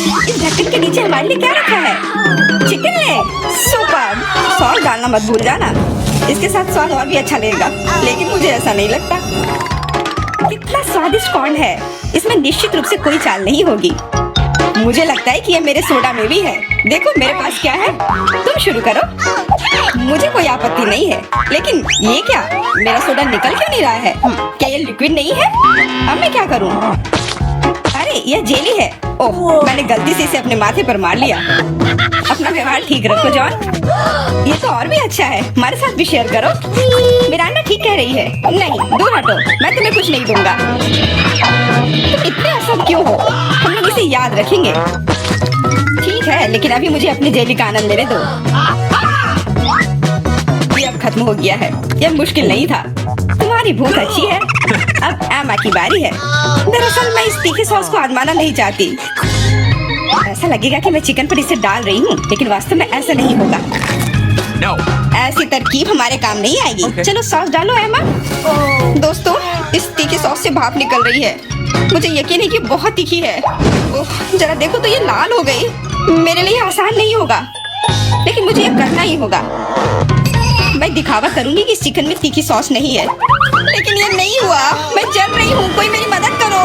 इस ढक्कन के नीचे हमारे लिए क्या रखा है? Chicken leg. सुपर। सॉस डालना मत भूल जाना, इसके साथ स्वाद और भी अच्छा लगेगा। लेकिन मुझे ऐसा नहीं लगता। कितना स्वादिष्ट कॉर्न है, इसमें निश्चित रूप से कोई चाल नहीं होगी। मुझे लगता है कि ये मेरे सोडा में भी है। देखो मेरे पास क्या है, तुम शुरू करो। मुझे कोई आपत्ति नहीं है, लेकिन ये क्या, मेरा सोडा निकल क्यों नहीं रहा है? क्या ये लिक्विड नहीं है? अब मैं क्या करूं? अरे यह जेली है। ओह, मैंने गलती से इसे अपने माथे पर मार लिया। अपना व्यवहार ठीक रखो जॉन। ये तो और भी अच्छा है, हमारे साथ भी शेयर करो। मिरांडा ठीक कह रही है। नहीं, दूर हटो, मैं तुम्हें कुछ नहीं दूंगा। तुम इतने असम क्यों हो? हम लोग इसे याद रखेंगे। ठीक है, लेकिन अभी मुझे अपनी जेली का आनंद लेने दो। ये अब खत्म हो गया है। यह मुश्किल नहीं था। तुम्हारी भूख अच्छी है। अब एमा की बारी है। दरअसल मैं इस तीखे सॉस को आजमाना नहीं चाहती। ऐसा लगेगा कि मैं चिकन पर इसे डाल रही हूँ, लेकिन वास्तव में ऐसा नहीं होगा। No. ऐसी तरकीब हमारे काम नहीं आएगी। Okay. चलो सॉस डालो एमा। दोस्तों, इस तीखी सॉस से भाप निकल रही है। मुझे यकीन है कि बहुत तीखी है। ओह, जरा देखो तो ये लाल हो गई। मेरे लिए आसान नहीं होगा, लेकिन मुझे ये करना ही होगा। मैं दिखावा करूंगी कि इस चिकन में तीखी सॉस नहीं है, लेकिन ये नहीं हुआ। मैं जल रही हूँ, कोई मेरी मदद करो।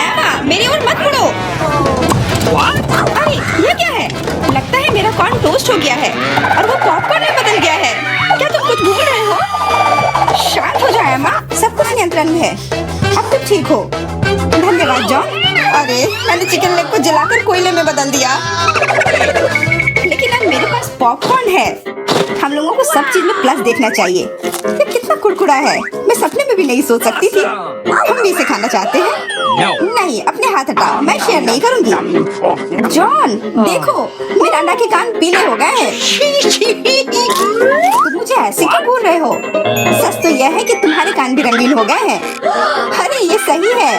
एमा, मेरी ओर मत मुड़ो। अरे ये क्या है? लगता है मेरा कॉर्न टोस्ट हो गया है और वो पॉपकॉर्न में बदल गया है। क्या तुम कुछ भूल रहे हो? शांत हो जाओ एमा, सब कुछ नियंत्रण में है। अब तुम ठीक हो। धन्यवाद जॉन। अरे मैंने चिकन लेग को जलाकर कोयले में बदल दिया, लेकिन अब मेरे पास पॉपकॉर्न है। हम लोगों को सब चीज में प्लस देखना चाहिए। ये कितना कुड़कुड़ा है, मैं सपने में भी नहीं सोच सकती थी। हम भी इसे खाना चाहते हैं। नहीं, अपने हाथ हटाओ, मैं शेयर नहीं करूंगी। जॉन देखो, मिरांडा के कान पीले हो गए हैं। तुम मुझे ऐसे क्यों बोल रहे हो? सच तो यह है कि तुम्हारे कान भी रंगीन हो गए हैं। अरे ये सही है।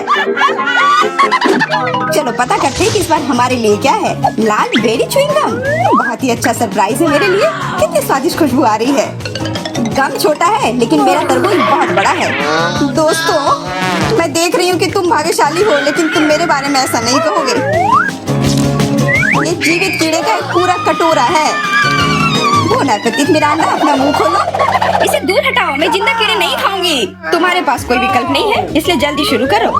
चलो पता करते हैं कि इस बार हमारे लिए क्या है। लाल बेरी च्युइंगम, बहुत ही अच्छा सरप्राइज है मेरे लिए। कितनी स्वादिष्ट खुशबू आ रही है। गम छोटा है, लेकिन मेरा तरबूज बहुत बड़ा है। दोस्तों, मैं देख रही हूँ कि तुम भाग्यशाली हो, लेकिन तुम मेरे बारे में ऐसा नहीं कहोगे। ये जीवित कीड़े का एक पूरा कटोरा है। बोन एपेटिट मिरांडा, अपना मुंह खोलो। इसे दूर हटाओ, मैं जिंदा कीड़े नहीं खाऊंगी। तुम्हारे पास कोई विकल्प नहीं है, इसलिए जल्दी शुरू करो।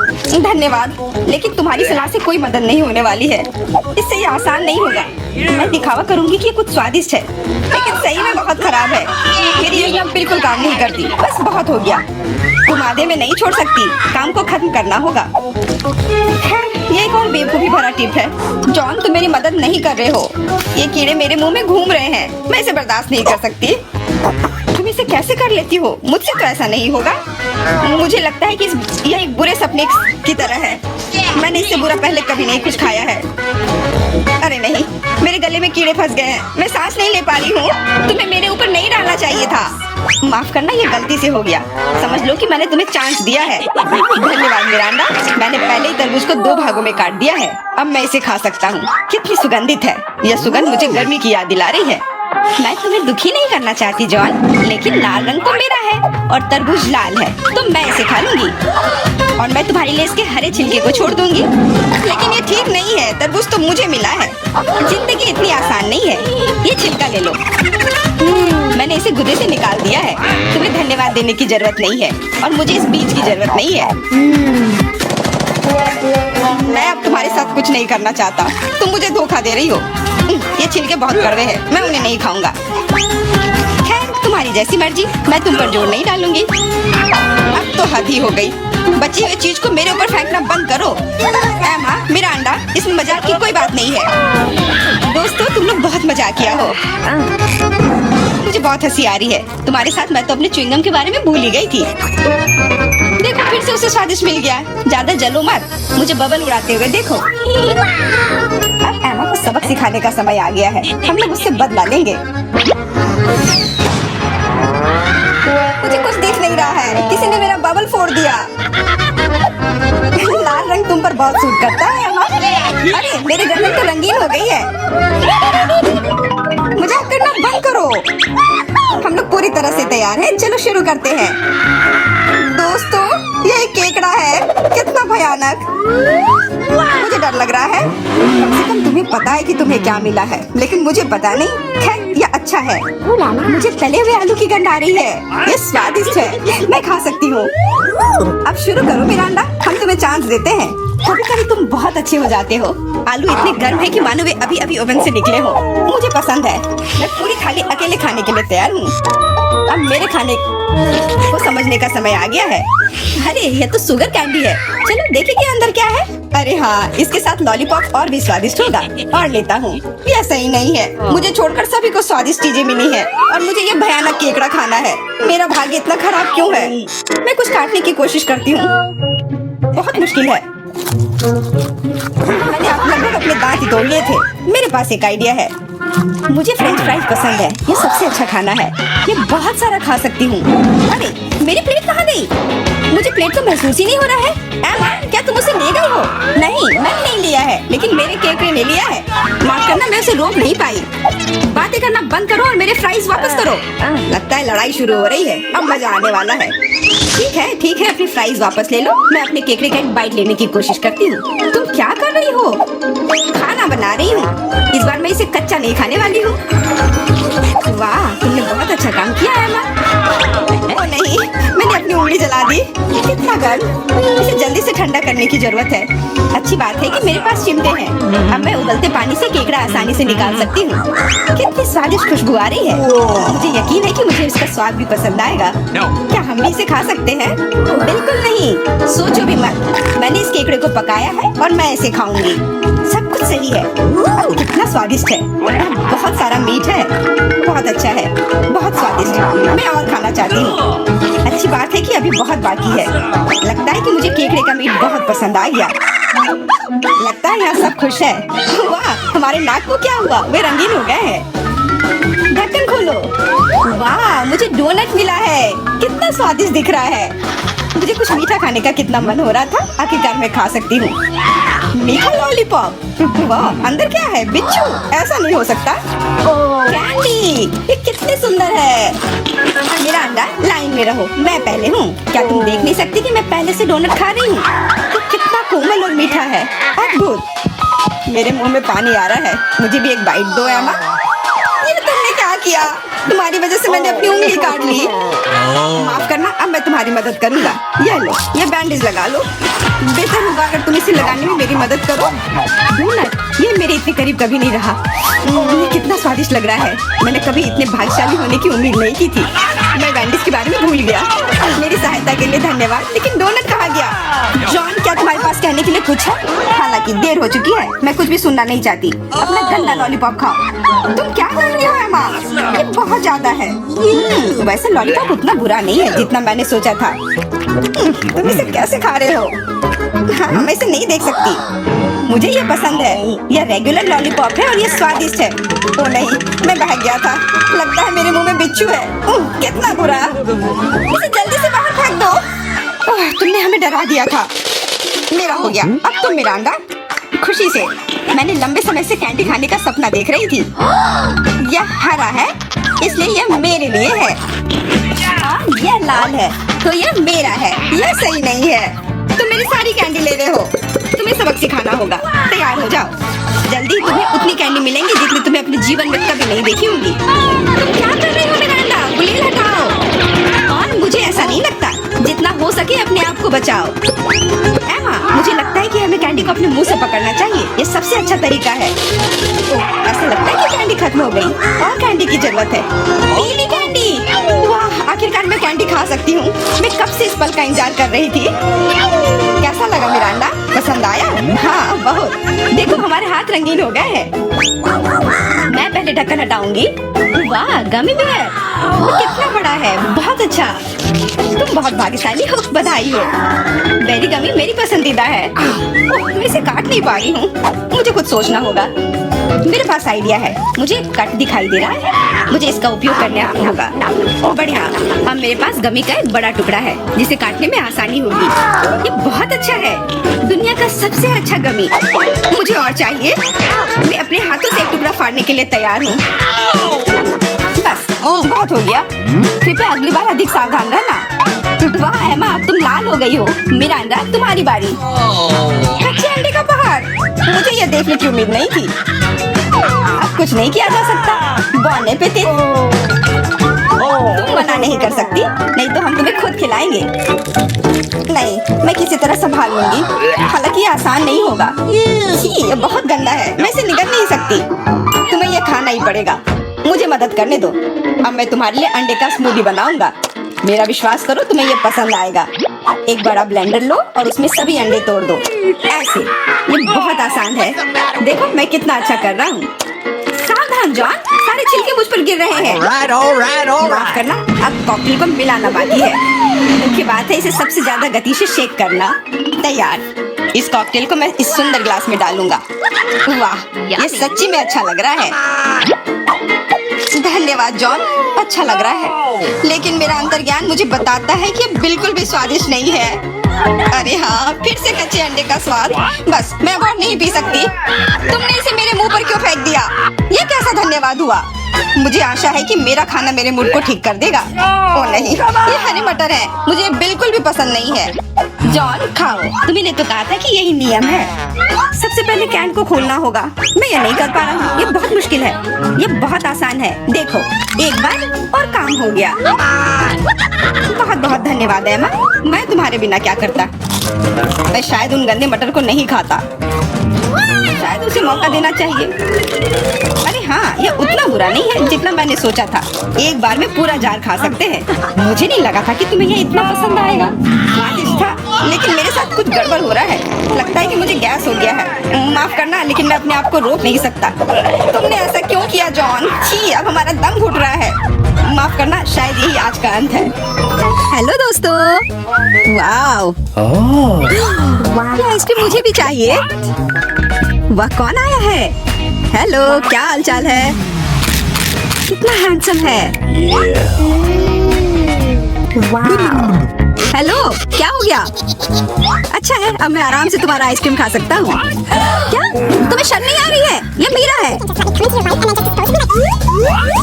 धन्यवाद, लेकिन तुम्हारी सलाह से कोई मदद नहीं होने वाली है। इससे ये आसान नहीं होगा। मैं दिखावा करूंगी कि ये कुछ स्वादिष्ट है, लेकिन सही में बहुत खराब है। मेरी योजना बिल्कुल काम नहीं करती। बस बहुत हो गया। तुम आधे में नहीं छोड़ सकती, काम को खत्म करना होगा। ये एक और बेवकूफी भरा टिप है। जॉन, तुम मेरी मदद नहीं कर रहे हो। ये कीड़े मेरे मुंह में घूम रहे हैं, मैं इसे बर्दाश्त नहीं कर सकती। तुम इसे कैसे कर लेती हो? मुझसे तो ऐसा नहीं होगा। मुझे लगता है कि यह एक बुरे सपने की तरह है। मैंने इससे बुरा पहले कभी नहीं कुछ खाया है। अरे नहीं, मेरे गले में कीड़े फंस गए हैं, मैं सांस नहीं ले पा रही हूँ। तुम्हें मेरे ऊपर नहीं डालना चाहिए था। माफ करना, ये गलती से हो गया। समझ लो कि मैंने तुम्हें चांस दिया है। धन्यवाद मिरांडा, मैंने पहले ही तरबूज को 2 भागों में काट दिया है। अब मैं इसे खा सकता हूँ। कितनी सुगंधित है। यह सुगंध मुझे गर्मी की याद दिला रही है। मैं तुम्हें दुखी नहीं करना चाहती जॉन, लेकिन लाल रंग तो मेरा है और तरबूज लाल है, तो मैं इसे खा लूंगी। और मैं तुम्हारे लिए इसके हरे छिलके को छोड़ दूंगी। लेकिन ये ठीक नहीं है, तरबूज तो मुझे मिला है। जिंदगी इतनी आसान नहीं है। ये छिलका ले लो। मैंने इसे गुदे से निकाल दिया है। तुम्हें धन्यवाद देने की जरूरत नहीं है, और मुझे इस बीज की जरूरत नहीं है। मैं अब तुम्हारे साथ कुछ नहीं करना चाहता। तुम मुझे धोखा दे रही हो। ये छिलके बहुत कड़वे हैं, मैं उन्हें नहीं खाऊंगा। खैर, तुम्हारी जैसी मर्जी, मैं तुम पर जोर नहीं डालूंगी। अब तो हद ही हो गई। बची हुई चीज को मेरे ऊपर फेंकना बंद करो। एमा, मिरांडा, इसमें मजाक की कोई बात नहीं है। दोस्तों, तुम लोग बहुत मजाक किया हो। मुझे बहुत हंसी आ रही है। तुम्हारे साथ मैं तो अपने च्युइंगम के बारे में भूल ही गई थी। देखो, फिर से उसे स्वादिष्ट मिल गया। ज्यादा जलो मत, मुझे बबल उड़ाते हुए देखो। अब एमा को सबक सिखाने का समय आ गया है। हम लोग उससे बदला लेंगे। मुझे कुछ दिख नहीं रहा है। किसी ने मेरा बबल फोड़ दिया। लाल रंग तुम पर बहुत सूट करता है एमा। अरे मेरी गर्दन तो रंगीन हो गई है। मजाक करना बंद करो। हम लोग पूरी तरह से तैयार हैं। चलो शुरू करते हैं। दोस्तों, ये एक केकड़ा है। कितना भयानक। मुझे डर लग रहा है। कम से कम पता है कि तुम्हें क्या मिला है, लेकिन मुझे पता नहीं। खैर, यह अच्छा है। मुझे तले हुए आलू की गंध आ रही है। ये स्वादिष्ट है, मैं खा सकती हूँ। अब शुरू करो मिरांडा, हम तुम्हें चांस देते हैं। कभी कभी तुम बहुत अच्छे हो जाते हो। आलू इतने गर्म है कि मानो वे अभी अभी ओवन से निकले हो। मुझे पसंद है। मैं पूरी थाली अकेले खाने के लिए तैयार हूँ। अब मेरे खाने को समझने का समय आ गया है। अरे यह तो शुगर कैंडी है। चलो देखें कि अंदर क्या है। अरे हाँ, इसके साथ लॉलीपॉप और भी स्वादिष्ट होगा। और लेता हूँ। यह सही नहीं है। मुझे छोड़कर सभी को स्वादिष्ट चीजें मिली है और मुझे ये भयानक केकड़ा खाना है। मेरा भाग्य इतना खराब क्यों है? मैं कुछ काटने की कोशिश करती हूँ। बहुत मुश्किल है। मैंने लगभग अपने दांत ही तोड़ लिए थे। मेरे पास एक आइडिया है। मुझे फ्रेंच फ्राइज पसंद है। ये सबसे अच्छा खाना है। ये बहुत सारा खा सकती हूँ। अरे मेरी प्लेट कहाँ गई? मुझे प्लेट तो महसूस ही नहीं हो रहा है। एम्मा, क्या तुम उसे ले गई हो? नहीं, मैंने नहीं लिया है, लेकिन मेरे केकड़े ने लिया है। माफ करना, मैं उसे रोक नहीं पाई। बातें करना बंद करो और मेरे फ्राइज वापस करो। लगता है लड़ाई शुरू हो रही है। अब मजा आने वाला है। ठीक है, अपनी फ्राइज वापस ले लो। मैं अपने केकड़े का एक बाइट लेने की कोशिश करती हूँ। तुम क्या कर रही हो? खाना बना रही हूँ। इस बार मैं इसे कच्चा नहीं खाने वाली हूँ। वाह, तुमने बहुत अच्छा काम किया है एम्मा। ओ नहीं, मैंने अपनी उंगली जला दी। कितना गर्म। इसे जल्दी से ठंडा करने की जरूरत है। अच्छी बात है कि मेरे पास चिमटे हैं। अब मैं उबलते पानी से केकड़ा आसानी से निकाल सकती हूँ। कितनी स्वादिष्ट खुशबू आ रही है। मुझे यकीन है कि मुझे इसका स्वाद भी पसंद आएगा। क्या हम भी इसे खा सकते हैं? बिल्कुल नहीं, सोचो भी मत। मैंने इस केकड़े को पकाया है और मैं इसे खाऊंगी। सब कुछ सही है। कितना स्वादिष्ट है। बहुत सारा मीठ है। बहुत अच्छा है, बहुत स्वादिष्ट। मैं और खाना चाहती हूँ। अच्छी बात है कि अभी बहुत बाकी है। लगता है कि मुझे केकड़े का मीट बहुत पसंद आ गया। लगता है यहाँ सब खुश है। वाह, हमारे नाक को क्या हुआ? वे रंगीन हो गए हैं। ढक्कन खोलो। वाह, मुझे डोनट मिला है। कितना स्वादिष्ट दिख रहा है। मुझे कुछ मीठा खाने का कितना मन हो रहा था। आखिरकार मैं खा सकती हूँ। मीठा लॉलीपॉप। वाह, अंदर क्या है? बिच्छू? ऐसा नहीं हो सकता। कैंडी, ये कितनी सुंदर है। मेरा अंडा, लाइन में रहो। मैं पहले हूँ। क्या तुम देख नहीं सकती कि मैं पहले से डोनट खा रही हूँ? तो कितना कोमल और मीठा है। अद्भुत। मेरे मुंह में पानी आ रहा है। मुझे भी एक बाइट दो एम्मा। ये तुमने क्या किया? तुम्हारी वजह से मैंने अपनी उंगली काट ली। माफ करना, अब मैं तुम्हारी मदद करूंगा। ये लो, ये बैंडेज लगा लो। बेहतर होगा अगर तुम इसे लगाने में मेरी मदद करो। डोनट, ये मेरे इतने करीब कभी नहीं रहा। ये कितना स्वादिष्ट लग रहा है। मैंने कभी इतने भाग्यशाली होने की उम्मीद नहीं की थी। मैं बैंडेज के बारे में भूल गया। मेरी सहायता के लिए धन्यवाद। लेकिन डोनट कहाँ गया? जॉन, क्या तुम्हारे पास कहने के लिए कुछ है? हालांकि देर हो चुकी है। मैं कुछ भी सुनना नहीं चाहती। अपना गंदा लॉलीपॉप खाओ। तुम क्या कर रही हो एम्मा? ये बहुत ज्यादा है। वैसे लॉलीपॉप उतना बुरा नहीं है जितना मैंने सोचा था। तुम इसे कैसे खा रहे हो? हाँ, मैं इसे नहीं देख सकती। मुझे ये पसंद है। यह रेगुलर लॉलीपॉप है और ये स्वादिष्ट है। ओ नहीं, मैं बह गया था। लगता है मेरे मुंह में बिच्छू है। कितना बुरा। इसे जल्दी से बाहर फेंक दो। तुमने हमें डरा दिया था। मेरा हो गया। अब तुम मिरांडा। खुशी से। मैंने लंबे समय से कैंडी खाने का सपना देख रही थी। यह हरा है, इसलिए यह मेरे लिए है। यह लाल है, तो यह मेरा है। यह सही नहीं है। तुम मेरी सारी कैंडी ले रहे हो। तुम्हें सबक सिखाना होगा। तैयार हो जाओ। जल्दी तुम्हें उतनी कैंडी मिलेंगी जितनी तुम्हें अपने जीवन में कभी नहीं देखी होंगी। तुम क्या कर रही हो मिरांडा? गुलेल हटाओ। और मुझे ऐसा नहीं लगता। जितना हो सके अपने आप को बचाओ। एम्मा, मुझे लगता है कि हमें कैंडी को अपने मुंह से पकड़ना चाहिए। ये सबसे अच्छा तरीका है। ऐसा लगता है कि कैंडी खत्म हो गई और कैंडी की जरूरत है। पीली कैंडी। वाह, आखिरकार मैं कैंडी खा सकती हूँ। मैं कब से इस पल का इंतजार कर रही थी। कैसा लगा मिरांडा? पसंद आया? हाँ, बहुत। देखो, हमारे हाथ रंगीन हो गए हैं। मैं पहले ढक्कन हटाऊंगी। वाह, गमी बेयर। वो कितना बड़ा है। बहुत अच्छा। तुम बहुत भाग्यशाली हो। बधाई हो। बेरी गमी मेरी पसंदीदा है। मैं इसे काट नहीं पा रही हूँ। मुझे कुछ सोचना होगा। मेरे पास आइडिया है। मुझे कट दिखाई दे रहा है। मुझे इसका उपयोग करना होगा। बढ़िया। अब मेरे पास गमी का एक बड़ा टुकड़ा है जिसे काटने में आसानी होगी। ये बहुत अच्छा है। दुनिया का सबसे अच्छा गमी। मुझे और चाहिए। मैं अपने हाथों से एक टुकड़ा फाड़ने के लिए तैयार हूँ। बस, बहुत हो गया। कृपया अगली बार अधिक सावधान रहना। वाह एम्मा, तुम लाल हो गई हो। मिरांडा, तुम्हारी बारी। अच्छा अंडे का पहाड़, मुझे ये देखने की उम्मीद नहीं थी। अब कुछ नहीं किया जा सकता। बौने पे थे। तुम मना नहीं कर सकती, नहीं तो हम तुम्हें खुद खिलाएंगे। नहीं, मैं किसी तरह संभाल लूंगी। हालांकि ये आसान नहीं होगा। छी, ये बहुत गंदा है, मैं इसे निगल नहीं सकती। तुम्हें ये खाना ही पड़ेगा। मुझे मदद करने दो। अब मैं तुम्हारे लिए अंडे का स्मूदी बनाऊंगा। मेरा विश्वास करो, तुम्हें ये पसंद आएगा। एक बड़ा ब्लेंडर लो और उसमें सभी अंडे तोड़ दो। ऐसे, ये बहुत आसान है। देखो मैं कितना अच्छा कर रहा हूँ। सावधान जॉन, सारे छिलके मुझ पर गिर रहे हैं। माफ करना, अब कॉकटेल को मिलाना बाकी है। मुख्य बात है इसे सबसे ज्यादा गति से शेक करना। तैयार। इस कॉकटेल को मैं इस सुंदर ग्लास में डालूंगा। वाह, ये सच्ची में अच्छा लग रहा है। धन्यवाद जॉन, अच्छा लग रहा है। लेकिन मेरा अंतर्ज्ञान मुझे बताता है कि ये बिल्कुल भी स्वादिष्ट नहीं है। अरे हाँ, फिर से कच्चे अंडे का स्वाद। बस, मैं अब और नहीं पी सकती। तुमने इसे मेरे मुंह पर क्यों फेंक दिया? ये कैसा धन्यवाद हुआ? मुझे आशा है कि मेरा खाना मेरे मूड को ठीक कर देगा। ओ नहीं, ये हरे मटर है, मुझे बिल्कुल भी पसंद नहीं है। जॉन, खाओ। तुम्ही तो कहा था कि यही नियम है। सबसे पहले कैन को खोलना होगा। मैं ये नहीं कर पा रहा हूँ, ये बहुत मुश्किल है। ये बहुत आसान है। देखो, एक बार और काम हो गया। बहुत बहुत धन्यवाद एमा। मैं तुम्हारे बिना क्या करता। मैं शायद उन गंदे मटर को नहीं खाता। शायद उसे मौका देना चाहिए। अरे हाँ, ये उतना बुरा नहीं है जितना मैंने सोचा था। एक बार में पूरा जार खा सकते हैं। मुझे नहीं लगा था कि तुम्हें ये इतना पसंद आएगा। स्वादिष्ट था, लेकिन मेरे साथ कुछ गड़बड़ हो रहा है। लगता है कि मुझे गैस हो गया है। माफ करना, लेकिन मैं अपने आप को रोक नहीं सकता। तुमने ऐसा क्यों किया जॉन? छी, अब हमारा दम घुट रहा है। माफ करना, शायद यही आज का अंत है। हेलो दोस्तों। वाओ, ये आइसक्रीम मुझे भी चाहिए। वाह, कौन आया है? हेलो, क्या हालचाल है? कितना हैंडसम है। वाह। हेलो, क्या हो गया? अच्छा है, अब मैं आराम से तुम्हारा आइसक्रीम खा सकता हूँ। क्या तुम्हें शर्म नहीं आ रही है? ये मेरा है।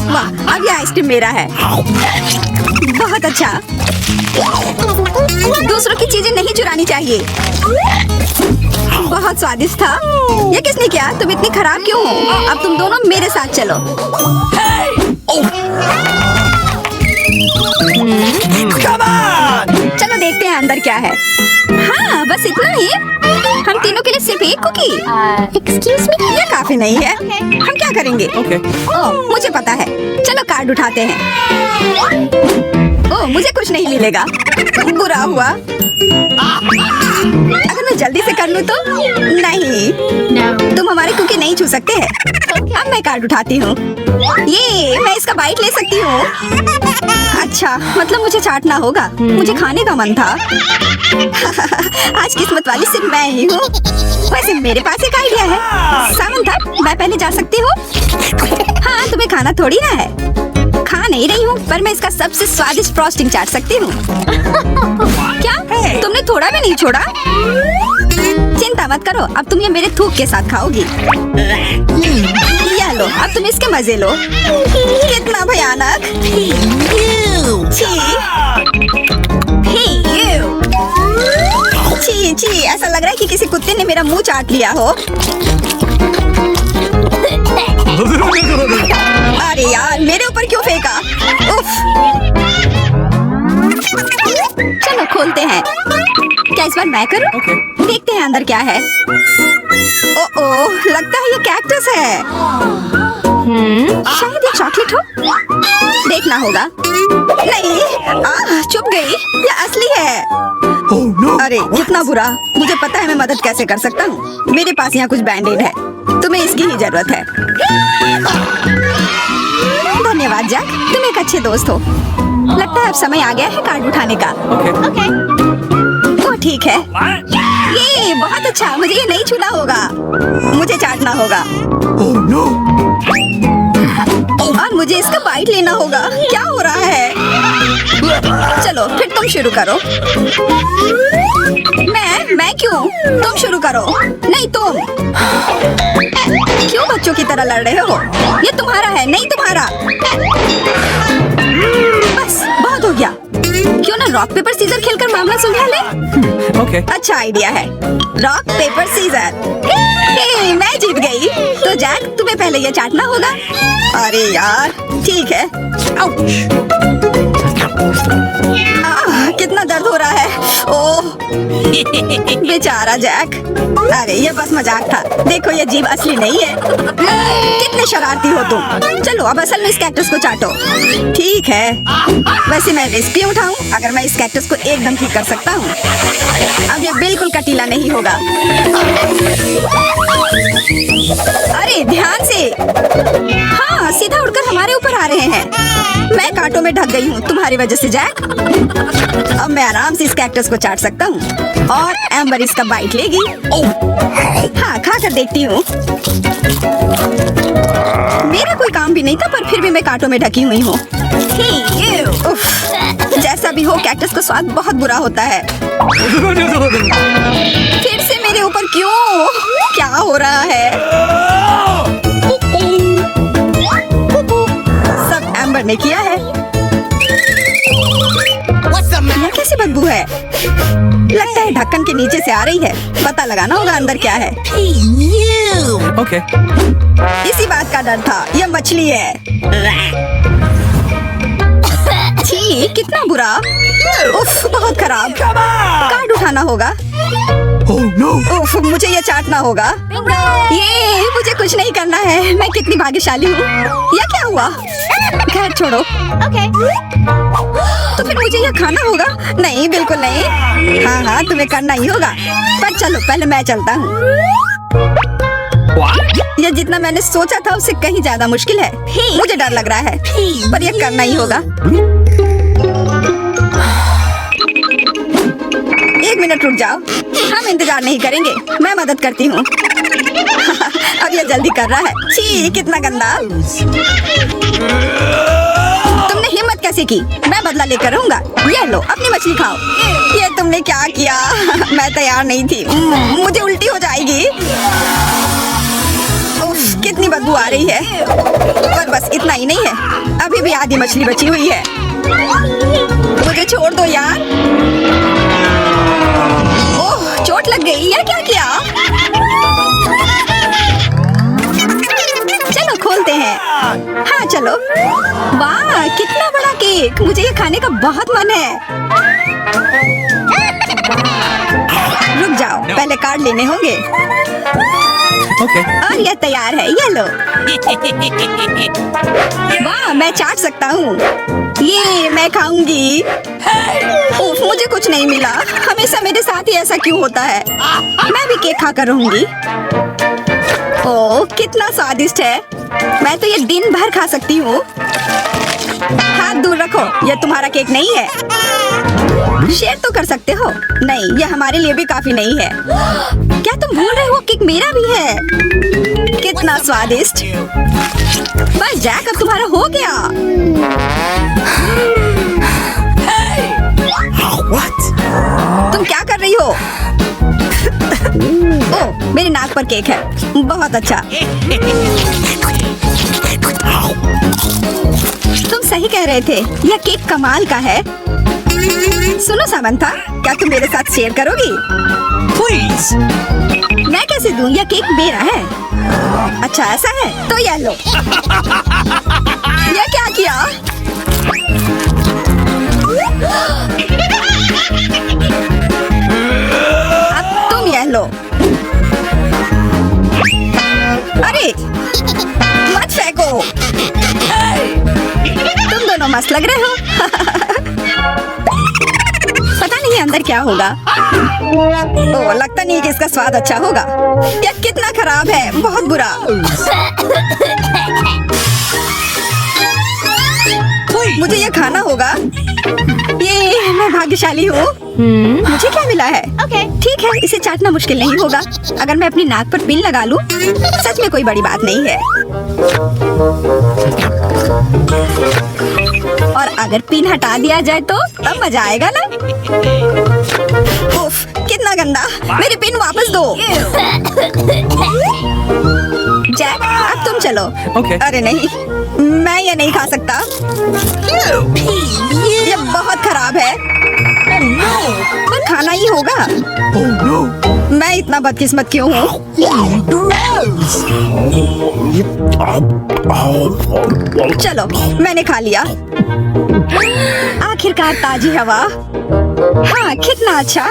वाह, अब ये आइसक्रीम मेरा है। बहुत अच्छा। दूसरों की चीजें नहीं चुरानी चाहिए। बहुत स्वादिष्ट था। ये किसने किया? तुम इतनी खराब क्यों हो? अब तुम दोनों मेरे साथ चलो। चलो देखते हैं अंदर क्या है। हाँ, बस इतना ही। हम तीनों के लिए सिर्फ एक कुकी। एक्सक्यूज मी, ये काफी नहीं है। हम क्या करेंगे? ओह, मुझे पता है। चलो कार्ड उठाते हैं। ओह, मुझे कुछ नहीं मिलेगा। बुरा हुआ। अगर मैं जल्दी से कर लूँ तो? नहीं, तुम हमारी कुकी नहीं छू सकते हैं। अब मैं कार्ड उठाती हूँ। ये, मैं इसका बाइट ले सकती हूँ। अच्छा, मतलब मुझे चाटना होगा। मुझे खाने का मन था। आज किस्मत वाली सिर्फ मैं ही हूँ। वैसे मेरे पास एक आइडिया है। सामंथा, मैं पहले जा सकती हूँ? हाँ, तुम्हें खाना थोड़ी ना है। खा नहीं रही हूँ, पर मैं इसका सबसे स्वादिष्ट फ्रॉस्टिंग चाट सकती हूँ। क्या? तुमने थोड़ा भी नहीं छोड़ा? चिंता मत करो, अब तुम ये मेरे थूक के साथ खाओगी। या लो, अब तुम इसके मजे लो। कितना भयानक। छी छी, ऐसा लग रहा है कि किसी कुत्ते ने मेरा मुंह चाट लिया हो। अरे यार, मेरे ऊपर क्यों फेंका? उफ। चलो खोलते हैं। क्या इस बार मैं करूं? देखते हैं अंदर क्या है। ओह, लगता है ये कैक्टस है। शायद ये चॉकलेट हो। देखना होगा। नहीं, चुप गई। ये असली है। अरे कितना बुरा। मुझे पता है मैं मदद कैसे कर सकता हूँ। मेरे पास यहाँ कुछ बैंडेड है। तुम्हें इसकी ही जरूरत है। धन्यवाद जैक, तुम एक अच्छे दोस्त हो। लगता है अब समय आ गया है कार्ड उठाने का। ओह ठीक है। ये बहुत अच्छा। मुझे ये नहीं छूना होगा। मुझे चाटना होगा। और मुझे इसका बाइट लेना होगा। क्या हो रहा है? चलो फिर तुम शुरू करो। मैं क्यों? तुम शुरू करो। नहीं तुम। क्यों बच्चों की तरह लड़ रहे हो? ये तुम्हारा है, नहीं तुम्हारा। बस बहुत हो गया। क्यों ना रॉक पेपर सीजर खेलकर मामला सुलझा ले? Okay. अच्छा आइडिया है। Rock paper scissor. मैं जीत गई। तो जैक तुम्हें पहले ये चाटना होगा। अरे यार ठीक है। कितना दर्द हो रहा है। ओह बेचारा जैक। अरे ये बस मजाक था। देखो ये जीभ असली नहीं है। कितने शरारती हो तुम। चलो अब असल में इस कैक्टस को चाटो। ठीक है। वैसे मैं रिस्क भी उठाऊं अगर मैं इस कैक्टस को एकदम ठीक कर सकता हूँ। अब ये बिल्कुल कटीला नहीं होगा। अरे ध्यान से। हाँ सीधा उड़कर हमारे ऊपर आ रहे हैं। मैं कांटों में ढक गई हूँ तुम्हारी वजह से जैक। अब मैं आराम से इस कैक्टस को चाट सकता हूँ और एम्बर इसका बाइट लेगी। हाँ खा कर देखती हूँ। मेरा कोई काम भी नहीं था पर फिर भी मैं कांटों में ढकी हुई हूँ। जैसा भी हो कैक्टस का स्वाद बहुत बुरा होता है। फिर से मेरे ऊपर क्यों? क्या हो रहा है? सब एम्बर ने किया है। यह कैसी बदबू है? लगता है ढक्कन के नीचे से आ रही है। पता लगाना होगा अंदर क्या है। Okay. इसी बात का डर था। यह मछली है। छी कितना बुरा। उफ बहुत खराब। कार्ड उठाना होगा। Oh no. उफ मुझे ये चाटना होगा। ये मुझे कुछ नहीं करना है। मैं कितनी भाग्यशाली हूँ। यह क्या हुआ? खैर छोड़ो। तो फिर मुझे यह खाना होगा? नहीं बिल्कुल नहीं। हाँ हाँ तुम्हें करना ही होगा। पर चलो पहले मैं चलता हूँ। यह जितना मैंने सोचा था उससे कहीं ज्यादा मुश्किल है। मुझे डर लग रहा है पर यह करना ही होगा। एक मिनट रुक जाओ। हम इंतजार नहीं करेंगे। मैं मदद करती हूँ। अब यह जल्दी कर रहा है। छी कितना गंदा। तुमने हिम्मत कैसे की? मैं बदला लेकर रहूंगा। ये लो अपनी मछली खाओ। ये तुमने क्या किया? मैं तैयार नहीं थी। मुझे उल्टी हो जाएगी। उफ, कितनी बदबू आ रही है। पर बस इतना ही नहीं है। अभी भी आधी मछली बची हुई है। मुझे छोड़ दो यार। ओह चोट लग गई। यह क्या किया? चलो खोलते हैं। हाँ चलो। वाह कितना बड़ा केक। मुझे ये खाने का बहुत मन है। रुक जाओ पहले कार्ड लेने होंगे। Okay. और यह तैयार है। ये लो। वाह मैं चाट सकता हूँ। ये मैं खाऊंगी। उफ, मुझे कुछ नहीं मिला। हमेशा मेरे साथ ही ऐसा क्यों होता है? मैं भी केक खाकर रहूंगी। ओह कितना स्वादिष्ट है। मैं तो ये दिन भर खा सकती हूँ। हाथ दूर रखो। यह तुम्हारा केक नहीं है। शेयर तो कर सकते हो। नहीं यह हमारे लिए भी काफी नहीं है। क्या तुम भूल रहे हो केक मेरा भी है? कितना स्वादिष्ट। बस जैक अब तुम्हारा हो गया। What? तुम क्या कर रही हो? ओह मेरी नाक पर केक है। बहुत अच्छा। तुम सही कह रहे थे। यह केक कमाल का है। सुनो सामंथा क्या तुम मेरे साथ शेयर करोगी? Please. मैं कैसे दूं? यह केक मेरा है। अच्छा ऐसा है तो यह लो। यह क्या किया? अब तुम यह लो। अरे मत फेंको। तुम दोनों मस्त लग रहे हो। पता नहीं अंदर क्या होगा। ओह लगता नहीं कि इसका स्वाद अच्छा होगा। यह कितना खराब है। बहुत बुरा। मुझे यह खाना होगा। ये मैं भाग्यशाली हूँ। मुझे क्या मिला है? ठीक है इसे चाटना मुश्किल नहीं होगा। अगर मैं अपनी नाक पर पिन लगा लूं, सच में कोई बड़ी बात नहीं है। और अगर पिन हटा दिया जाए तो तब मजा आएगा ना। उफ, कितना गंदा। मेरी पिन वापस दो। जैक अब तुम चलो। Okay. अरे नहीं मैं ये नहीं खा सकता। ये बहुत खराब है। पर खाना ही होगा। Oh no! मैं इतना बदकिस्मत क्यों हूँ? चलो, मैंने खा लिया। आखिरकार ताजी हवा। हाँ, कितना अच्छा।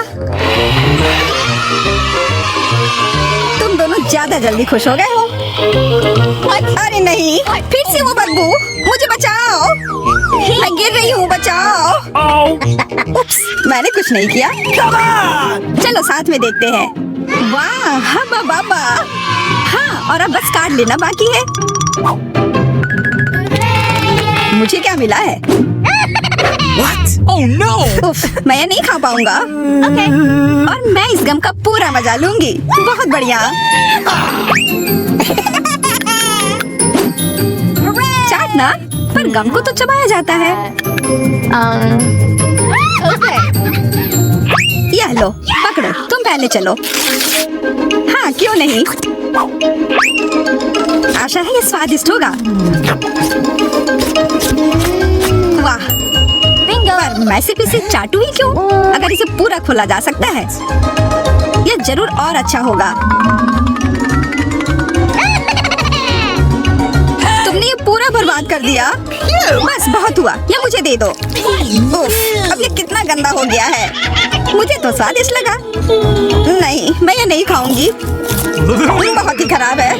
तुम दोनों ज्यादा जल्दी खुश हो गए हो। अरे नहीं, फिर से वो बदबू। मुझे बचाओ, मैं गिर रही हूँ, बचाओ। उप्स, मैंने कुछ नहीं किया। चलो साथ में देखते हैं। वाह, हब्बा बाबा। हाँ, और अब बस कार्ड लेना बाकी है। मुझे क्या मिला है? What? Oh no! उफ, मैं ये नहीं खा पाऊंगा। और मैं इस गम का पूरा मजा लूंगी। बहुत बढ़िया। चाटना, पर गम को तो चबाया जाता है। यह लो, पकड़ो, तुम पहले चलो। हाँ, क्यों नहीं? आशा है ये स्वादिष्ट होगा। वाह, पर मैं सिर्फ इसे चाटू ही क्यों? अगर इसे पूरा खोला जा सकता है, यह जरूर और अच्छा होगा। तुमने ये पूरा बर्बाद कर दिया। बस बहुत हुआ, ये मुझे दे दो। उफ, अब ये कितना गंदा हो गया है। मुझे तो स्वादिष्ट लगा। नहीं, मैं ये नहीं खाऊंगी। बहुत ही खराब है।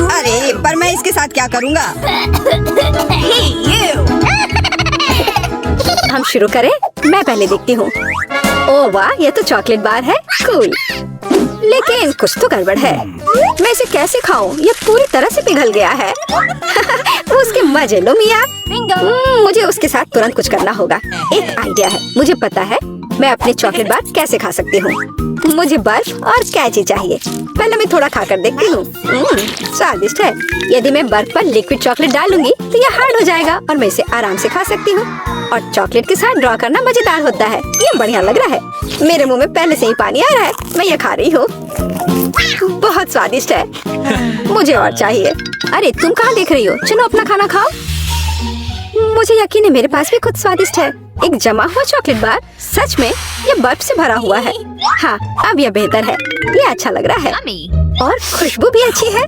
अरे, पर मैं इसके साथ क्या करूँगा? हम शुरू करें? मैं पहले देखती हूँ। ओह वाह, ये तो चॉकलेट बार है। कूल। लेकिन कुछ तो गड़बड़ है। मैं इसे कैसे खाऊं? ये पूरी तरह से पिघल गया है। उसके मजे लो मिया। मुझे उसके साथ तुरंत कुछ करना होगा। एक आइडिया है। मुझे पता है मैं अपने चॉकलेट बार कैसे खा सकती हूँ। मुझे बर्फ और कैची चाहिए। पहले मैं थोड़ा खाकर देखती हूँ। स्वादिष्ट है। यदि मैं बर्फ पर लिक्विड चॉकलेट डालूंगी तो ये हार्ड हो जाएगा और मैं इसे आराम से खा सकती हूँ। और चॉकलेट के साथ ड्रॉ करना मजेदार होता है। ये बढ़िया लग रहा है। मेरे मुंह में पहले से ही पानी आ रहा है। मैं ये खा रही हूँ। बहुत स्वादिष्ट है। मुझे और चाहिए। अरे, तुम कहाँ देख रही हो? चलो अपना खाना खाओ। मुझे यकीन है मेरे पास भी कुछ स्वादिष्ट है। एक जमा हुआ चॉकलेट बार। सच में ये बर्फ से भरा हुआ है। हाँ, अब यह बेहतर है। ये अच्छा लग रहा है और खुशबू भी अच्छी है।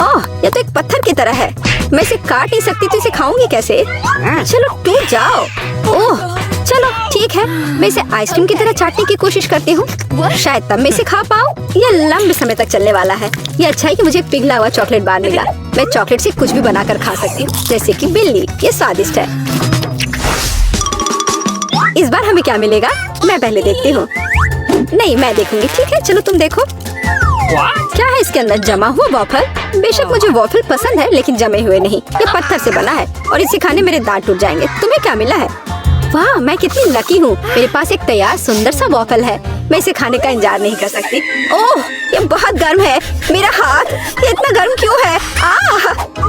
ओह, ये तो एक पत्थर की तरह है। मैं इसे काट नहीं सकती तो इसे खाऊंगी कैसे? चलो टूट जाओ। ओह, चलो ठीक है। मैं इसे आइसक्रीम की तरह चाटने की कोशिश करती हूँ। शायद तब मैं इसे खा पाऊँ। यह लंबे समय तक चलने वाला है। ये अच्छा है कि मुझे पिघला हुआ चॉकलेट बार मिला। मैं चॉकलेट से कुछ भी बनाकर खा सकती हूँ, जैसे कि बिल्ली। ये स्वादिष्ट है। इस बार हमें क्या मिलेगा? मैं पहले देखती हूँ। नहीं, मैं देखूंगी। ठीक है, चलो तुम देखो। क्या है इसके अंदर? जमा हुआ वॉफल। बेशक मुझे वॉफल पसंद है, लेकिन जमे हुए नहीं। ये पत्थर से बना है और इसे खाने मेरे दांत टूट जाएंगे। तुम्हें क्या मिला है? वाह, मैं कितनी लकी हूँ। मेरे पास एक तैयार सुंदर सा वॉफल है। मैं इसे खाने का इंतजार नहीं कर सकती। ओह, ये बहुत गर्म है। मेरा हाथ ये इतना गर्म क्यों है?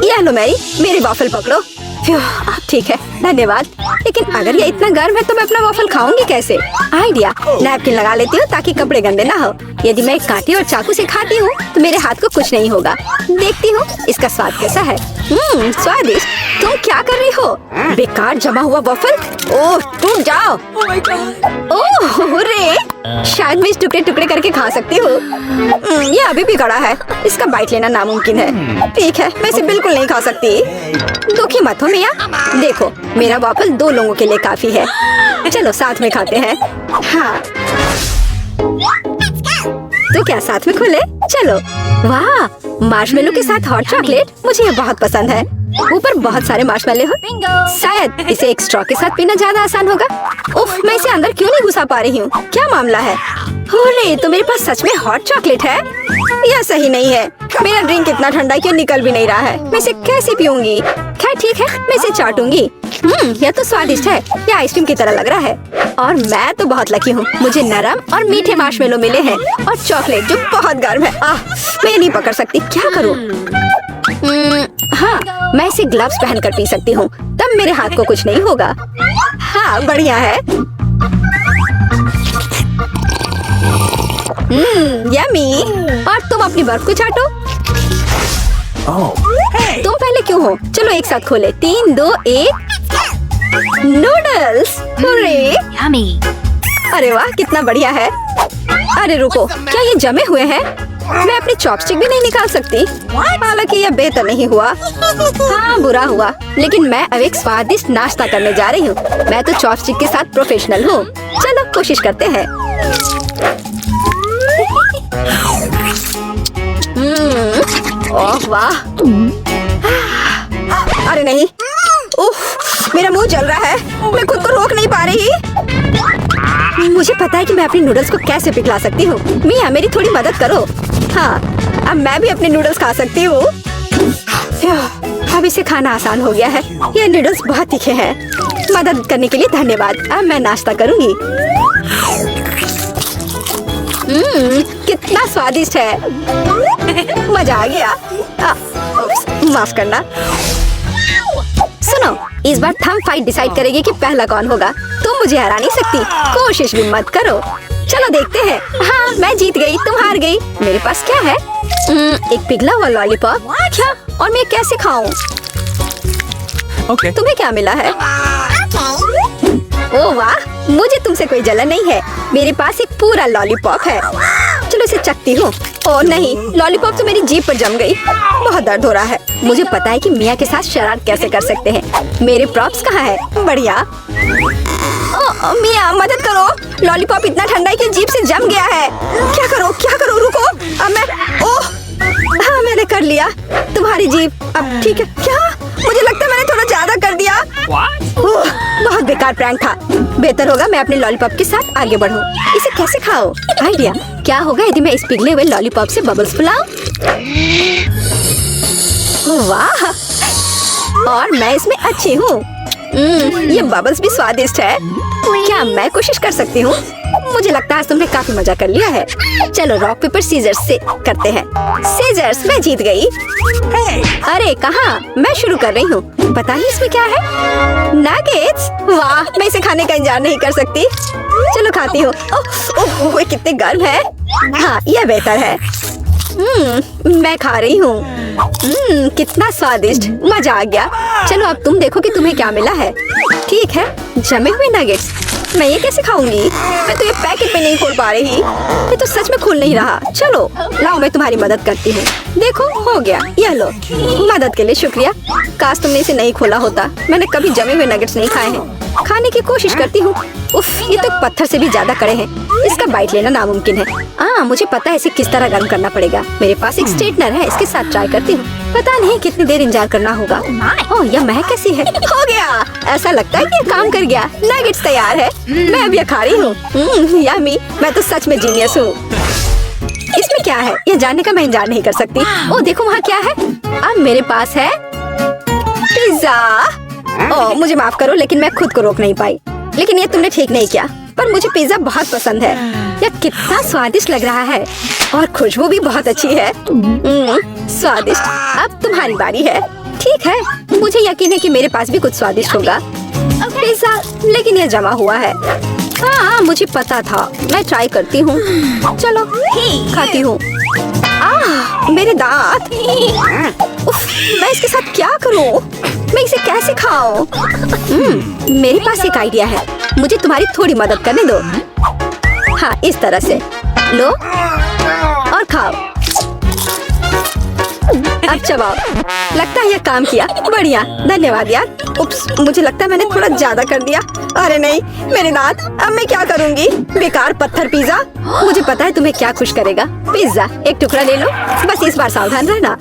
यह लो मैरी, मेरी वॉफल पकड़ो। अब ठीक है, धन्यवाद। लेकिन अगर ये इतना गर्म है तो मैं अपना वॉफल खाऊंगी कैसे? आइडिया, नैपकिन लगा लेती हूँ ताकि कपड़े गंदे ना हो। यदि मैं कांटे और चाकू से खाती हूँ तो मेरे हाथ को कुछ नहीं होगा। देखती हूँ इसका स्वाद कैसा है। स्वादिष्ट। तुम क्या कर रही हो? बेकार जमा हुआ वॉफल। ओह, टूट जाओ। ओह रे, शायद मैं इस टुकड़े टुकड़े करके खा सकती हूँ। ये अभी भी कड़ा है। इसका बाइट लेना नामुमकिन है। ठीक है, मैं इसे बिल्कुल नहीं खा सकती। दुखी मत हो मिया। देखो, मेरा वॉफल 2 लोगों के लिए काफी है। चलो साथ में खाते हैं। हाँ, तो क्या साथ में खोले? चलो। वाह, मार्शमेलो के साथ हॉट चॉकलेट। मुझे ये बहुत पसंद है। ऊपर बहुत सारे मार्शमेलो हो। शायद इसे एक स्ट्रॉ के साथ पीना ज्यादा आसान होगा। उफ, मैं इसे अंदर क्यों नहीं घुसा पा रही हूँ? क्या मामला है? अरे, तो मेरे पास सच में हॉट चॉकलेट है। यह सही नहीं है। मेरा ड्रिंक इतना ठंडा कि निकल भी नहीं रहा है। मैं इसे कैसे पीऊंगी? खैर ठीक है, मैं इसे चाटूंगी। यह तो स्वादिष्ट है। यह आइसक्रीम की तरह लग रहा है। और मैं तो बहुत लकी हूँ। मुझे नरम और मीठे मार्शमेलो मिले हैं और चॉकलेट जो बहुत गर्म है। मैं नहीं पकड़ सकती। क्या करूँ? हाँ, मैं इसे ग्लव्स पहनकर पी सकती हूँ। तब मेरे हाथ को कुछ नहीं होगा। हाँ, बढ़िया है। यम्मी। और तुम अपनी बर्फ को चाटो। Oh, hey! तुम पहले क्यों हो? चलो एक साथ खोले। 3, 2, 1। Noodles, hurray! Yummy. अरे वाह, कितना बढ़िया है। अरे रुको, क्या ये जमे हुए हैं? मैं अपनी चॉपस्टिक भी नहीं निकाल सकती। हालांकि यह बेहतर नहीं हुआ। हाँ, बुरा हुआ। लेकिन मैं अब एक स्वादिष्ट नाश्ता करने जा रही हूँ। मैं तो चॉपस्टिक के साथ प्रोफेशनल हूँ। चलो कोशिश करते हैं। ओह वाह! अरे नहीं, उफ, मेरा मुंह जल रहा है। मैं खुद को रोक नहीं पा रही। मुझे पता है कि मैं अपनी नूडल्स को कैसे पिघला सकती हूँ। मिया, मेरी थोड़ी मदद करो। हाँ, अब मैं भी अपने नूडल्स खा सकती हूँ। अब इसे खाना आसान हो गया है। ये नूडल्स बहुत तीखे हैं। मदद करने के लिए धन्यवाद। अब मैं नाश्ता करूँगी। कितना स्वादिष्ट है। मजा आ गया। माफ करना। सुनो, इस बार थंब फाइट डिसाइड करेगी कि पहला कौन होगा। तुम मुझे हरा नहीं सकती। कोशिश भी मत करो। चलो देखते हैं। हाँ, मैं जीत गई, तुम हार गई। मेरे पास क्या है? एक पिघला हुआ लॉलीपॉप। क्या? और मैं कैसे खाऊं? Okay. तुम्हें क्या मिला है? ओह वाह, मुझे तुमसे कोई जलन नहीं है। मेरे पास एक पूरा लॉलीपॉप है। चलो इसे चखती हूँ। ओह नहीं, लॉलीपॉप तो मेरी जीभ पर जम गई। बहुत दर्द हो रहा है। मुझे पता है कि मिया के साथ शरारत कैसे कर सकते हैं। मेरे प्रॉप्स कहाँ है? बढ़िया। मिया, मदद करो। लॉलीपॉप इतना ठंडा है कि जीभ से जम गया है। क्या करो, रुको। अब मैं, ओह, हाँ मैंने कर लिया। तुम्हारी जीभ अब ठीक है। क्या? मुझे लगता है मैंने थोड़ा ज्यादा कर दिया। ओह, बहुत बेकार प्रैंक था। बेहतर होगा मैं अपने लॉलीपॉप के साथ आगे बढ़ूं। इसे कैसे खाओ? आइडिया। क्या होगा यदि मैं इस पिघले हुए लॉलीपॉप से बबल्स फुलाऊं? वाह, और मैं इसमें अच्छी हूँ। ये बबल्स भी स्वादिष्ट है। क्या मैं कोशिश कर सकती हूँ? मुझे लगता है तुमने काफी मजा कर लिया है। चलो रॉक पेपर सीजर्स से करते हैं। सीजर्स, मैं जीत गई। अरे कहाँ? मैं शुरू कर रही हूँ। पता नहीं इसमें क्या है? नगेट्स? वाह, मैं इसे खाने का इंतजार नहीं कर सकती। चलो खाती हूँ। ओह, ये कितने गर्म है। हाँ, यह बेहतर है। मैं खा रही हूँ। कितना स्वादिष्ट, मजा आ गया। चलो अब तुम देखो कि तुम्हें क्या मिला है। ठीक है, जमे हुए नगेट्स। मैं ये कैसे खाऊंगी? मैं तो ये पैकेट पे नहीं खोल पा रही। ये तो सच में खुल नहीं रहा। चलो लाओ, मैं तुम्हारी मदद करती हूँ। देखो, हो गया। यह लो। मदद के लिए शुक्रिया। काश तुमने इसे नहीं खोला होता। मैंने कभी जमे हुए नगेट्स नहीं खाए हैं। खाने की कोशिश करती हूँ। उफ, ये तो पत्थर से भी ज्यादा कड़े हैं। इसका बाइट लेना नामुमकिन है। मुझे पता है इसे किस तरह गर्म करना पड़ेगा। मेरे पास एक स्ट्रेटनर है, इसके साथ ट्राई करती हूँ। पता नहीं कितनी देर इंतजार करना होगा। ओह, यह महक कैसी है? हो गया। ऐसा लगता है कि ये काम कर गया। नगेट्स तैयार है। मैं अब यह खा रही हूँ। यम्मी, मैं तो सच में जीनियस हूँ। इसमें क्या है? ये जानने का मैं इंतजार नहीं कर सकती। ओह देखो, वहाँ क्या है? अब मेरे पास है पिज्जा। ओह, मुझे माफ करो, लेकिन मैं खुद को रोक नहीं पाई। लेकिन ये तुमने ठीक नहीं किया। पर मुझे पिज्जा बहुत पसंद है। यह कितना स्वादिष्ट लग रहा है और खुशबू भी बहुत अच्छी है। स्वादिष्ट। अब तुम्हारी बारी है। ठीक है, मुझे यकीन है कि मेरे पास भी कुछ स्वादिष्ट होगा। पिज्जा, लेकिन यह जमा हुआ है। हाँ, मुझे पता था। मैं ट्राई करती हूँ। चलो खाती हूँ। मेरे दांत। उफ, मैं इसके साथ क्या करूँ? मैं इसे कैसे खाऊं? मेरे पास एक आइडिया है। मुझे तुम्हारी थोड़ी मदद करने दो। हाँ, इस तरह से लो और खाओ। अब चबाओ। लगता है यह काम किया। बढ़िया, धन्यवाद यार। उप्स, मुझे लगता है मैंने थोड़ा ज्यादा कर दिया। अरे नहीं, मेरे दांत। अब मैं क्या करूंगी? बेकार पत्थर पिज्जा। मुझे पता है तुम्हें क्या खुश करेगा। पिज्जा, एक टुकड़ा ले लो। बस इस बार सावधान रहना।